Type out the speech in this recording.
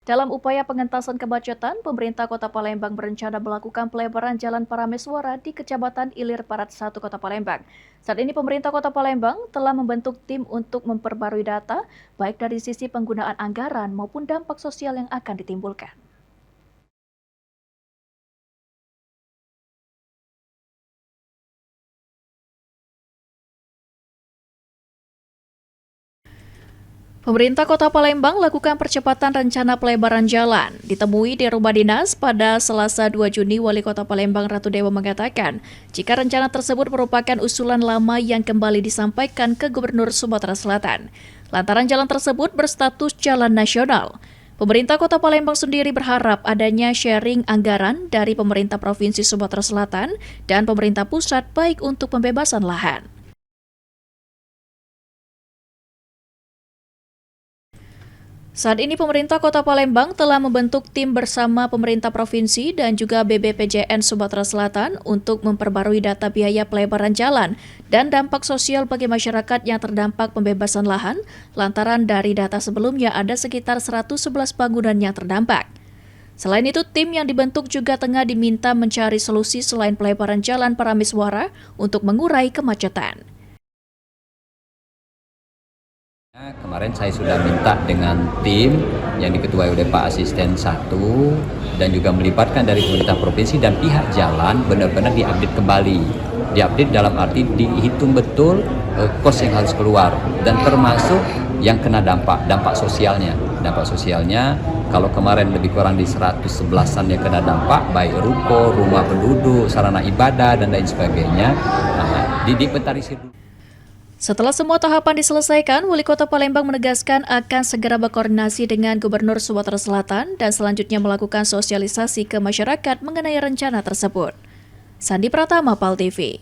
Dalam upaya pengentasan kemacetan, pemerintah Kota Palembang berencana melakukan pelebaran Jalan Parameswara di Kecamatan Ilir Barat 1 Kota Palembang. Saat ini pemerintah Kota Palembang telah membentuk tim untuk memperbarui data, baik dari sisi penggunaan anggaran maupun dampak sosial yang akan ditimbulkan. Pemerintah Kota Palembang lakukan percepatan rencana pelebaran jalan. Ditemui di rumah dinas pada Selasa 2 Juni, Wali Kota Palembang Ratu Dewa mengatakan, jika rencana tersebut merupakan usulan lama yang kembali disampaikan ke Gubernur Sumatera Selatan. Lantaran jalan tersebut berstatus jalan nasional. Pemerintah Kota Palembang sendiri berharap adanya sharing anggaran dari pemerintah Provinsi Sumatera Selatan dan pemerintah pusat baik untuk pembebasan lahan. Saat ini pemerintah Kota Palembang telah membentuk tim bersama pemerintah provinsi dan juga BBPJN Sumatera Selatan untuk memperbarui data biaya pelebaran jalan dan dampak sosial bagi masyarakat yang terdampak pembebasan lahan, lantaran dari data sebelumnya ada sekitar 111 bangunan yang terdampak. Selain itu, tim yang dibentuk juga tengah diminta mencari solusi selain pelebaran jalan Parameswara untuk mengurai kemacetan. Kemarin saya sudah minta dengan tim yang diketuai oleh Pak Asisten 1 dan juga melibatkan dari pemerintah provinsi dan pihak jalan benar-benar diupdate kembali. Diupdate dalam arti dihitung betul kos yang harus keluar dan termasuk yang kena dampak sosialnya. Dampak sosialnya kalau kemarin lebih kurang di 111-an yang kena dampak, baik ruko, rumah penduduk, sarana ibadah dan lain sebagainya. Diinventarisir dulu. Setelah semua tahapan diselesaikan, Wali Kota Palembang menegaskan akan segera berkoordinasi dengan Gubernur Sumatera Selatan dan selanjutnya melakukan sosialisasi ke masyarakat mengenai rencana tersebut. Sandi Pratama, PAL TV.